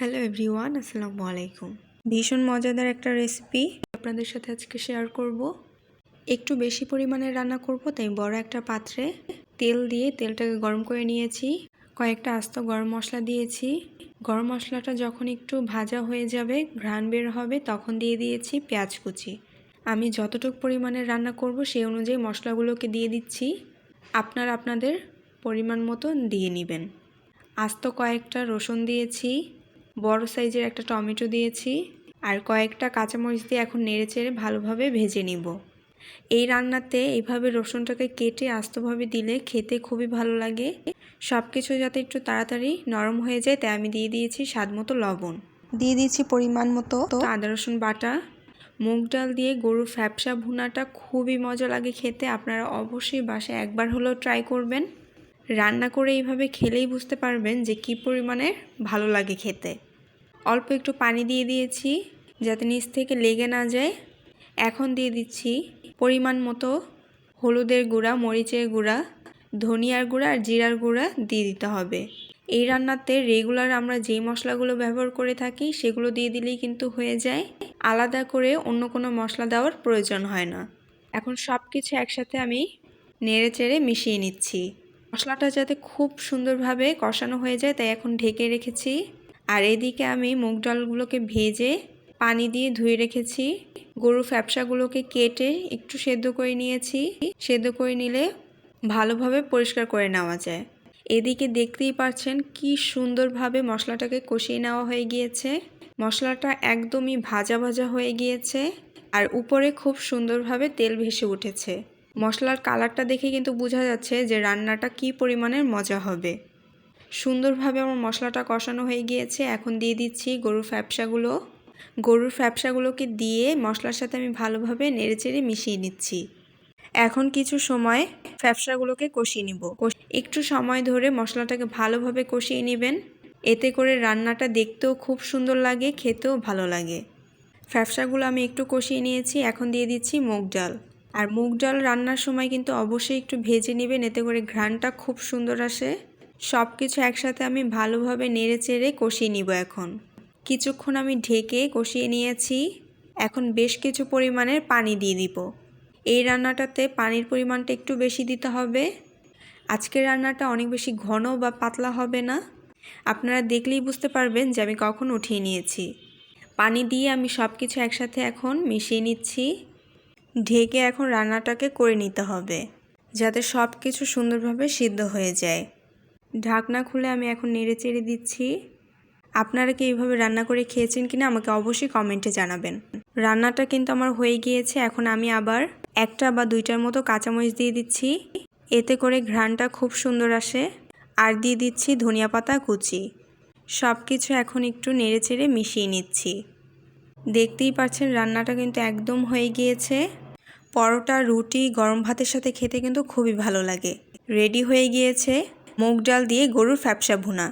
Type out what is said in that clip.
Hello everyone, আসসালামু আলাইকুম। ভীষণ মজাদার একটা রেসিপি আপনাদের সাথে আজকে শেয়ার করব। একটু বেশি পরিমাণে রান্না করব, তাই বড় একটা পাত্রে তেল দিয়ে তেলটাকে গরম করে নিয়েছি। কয়েকটা আস্ত গরম মশলা দিয়েছি। গরম মশলাটা যখন একটু ভাজা হয়ে যাবে, ঘ্রাণ বের হবে, তখন দিয়ে দিয়েছি পেঁয়াজ কুচি। আমি যতটুকু পরিমাণে রান্না করব সেই অনুযায়ী মশলাগুলোকে দিয়ে দিচ্ছি। আপনারা আপনাদের পরিমাণ মতো দিয়ে নেবেন। আস্ত কয়েকটা রসুন দিয়েছি, বড় সাইজের একটা টমেটো দিয়েছি, আর কয়েকটা কাঁচামরিচ দিয়ে এখন নেড়েচেড়ে ভালোভাবে ভেজে নিব। এই রান্নাতে এইভাবে রসুনটাকে কেটে আস্তভাবে দিলে খেতে খুবই ভালো লাগে। সব কিছু যাতে একটু তাড়াতাড়ি নরম হয়ে যায়, তাই আমি দিয়ে দিয়েছি স্বাদমতো লবণ, দিয়ে দিয়েছি পরিমাণ মতো আদা রসুন বাটা। মুগ ডাল দিয়ে গরুর ফ্যাপসা ভুনাটা খুবই মজা লাগে খেতে। আপনারা অবশ্যই বাসায় একবার হলেও ট্রাই করবেন। রান্না করে এইভাবে খেলেই বুঝতে পারবেন যে কী পরিমাণে ভালো লাগে খেতে। অল্প একটু পানি দিয়ে দিয়েছি যাতে নিচ থেকে লেগে না যায়। এখন দিয়ে দিচ্ছি পরিমাণ মতো হলুদের গুঁড়া, মরিচের গুঁড়া, ধনিয়ার গুঁড়া আর জিরার গুঁড়া দিয়ে দিতে হবে। এই রান্নাতে রেগুলার আমরা যেই মশলাগুলো ব্যবহার করে থাকি সেগুলো দিয়ে দিলেই কিন্তু হয়ে যায়। আলাদা করে অন্য কোনো মশলা দেওয়ার প্রয়োজন হয় না। এখন সব কিছু একসাথে আমি নেড়েচেড়ে মিশিয়ে নিচ্ছি। মশলাটা যাতে খুব সুন্দরভাবে কষানো হয়ে যায়, তাই এখন ঢেকে রেখেছি। আর এদিকে আমি মুগ ডালগুলোকে ভেজে পানি দিয়ে ধুয়ে রেখেছি। গরুর ফ্যাপসাগুলোকে কেটে একটু সেদ্ধ করে নিয়েছি। সেদ্ধ করে নিলে ভালোভাবে পরিষ্কার করে নেওয়া যায়। এদিকে দেখতেই পাচ্ছেন কি সুন্দরভাবে মশলাটাকে কষিয়ে নেওয়া হয়ে গিয়েছে। মশলাটা একদমই ভাজা ভাজা হয়ে গিয়েছে আর উপরে খুব সুন্দরভাবে তেল ভেসে উঠেছে। মশলার কালারটা দেখে কিন্তু বোঝা যাচ্ছে যে রান্নাটা কী পরিমাণের মজা হবে। সুন্দরভাবে আমার মশলাটা কষানো হয়ে গিয়েছে। এখন দিয়ে দিচ্ছি গরুর ফ্যাপসাগুলোকে দিয়ে মশলার সাথে আমি ভালোভাবে নেড়েচেড়ে মিশিয়ে নিচ্ছি। এখন কিছু সময় ফ্যাপসাগুলোকে কষিয়ে নিব। একটু সময় ধরে মশলাটাকে ভালোভাবে কষিয়ে নেবেন। এতে করে রান্নাটা দেখতেও খুব সুন্দর লাগে, খেতেও ভালো লাগে। ফ্যাপসাগুলো আমি একটু কষিয়ে নিয়েছি। এখন দিয়ে দিচ্ছি মুগ ডাল। আর মুগ ডাল রান্নার সময় কিন্তু অবশ্যই একটু ভেজে নেবেন, এতে করে ঘ্রাণটা খুব সুন্দর আসে। সব কিছু একসাথে আমি ভালোভাবে নেড়েচেড়ে কষিয়ে নিব। এখন কিছুক্ষণ আমি ঢেকে কষিয়ে নিয়েছি। এখন বেশ কিছু পরিমাণের পানি দিয়ে দিব। এই রান্নাটাতে পানির পরিমাণটা একটু বেশি দিতে হবে। আজকের রান্নাটা অনেক বেশি ঘন বা পাতলা হবে না। আপনারা দেখলেই বুঝতে পারবেন যে আমি কখন উঠিয়ে নিয়েছি। পানি দিয়ে আমি সব কিছু একসাথে এখন মিশিয়ে নিচ্ছি। ঢেকে এখন রান্নাটাকে করে নিতে হবে যাতে সব কিছু সুন্দরভাবে সিদ্ধ হয়ে যায়। ঢাকনা খুলে আমি এখন নেড়েচেড়ে দিচ্ছি। আপনারা কি এইভাবে রান্না করে খেয়েছেন কিনা আমাকে অবশ্যই কমেন্টে জানাবেন। রান্নাটা কিন্তু আমার হয়ে গিয়েছে। এখন আমি আবার একটা বা দুইটার মতো কাঁচামরিচ দিয়ে দিচ্ছি, এতে করে ঘ্রাণটা খুব সুন্দর আসে। আর দিয়ে দিচ্ছি ধনিয়া পাতা কুচি। সব কিছু এখন একটু নেড়েচেড়ে মিশিয়ে নিচ্ছি। দেখতেই পাচ্ছেন রান্নাটা কিন্তু একদম হয়ে গিয়েছে। পরোটা, রুটি, গরম ভাতের সাথে খেতে কিন্তু খুবই ভালো লাগে। রেডি হয়ে গিয়েছে মুগ ডাল দিয়ে গরুর ফ্যাপসা ভুনা।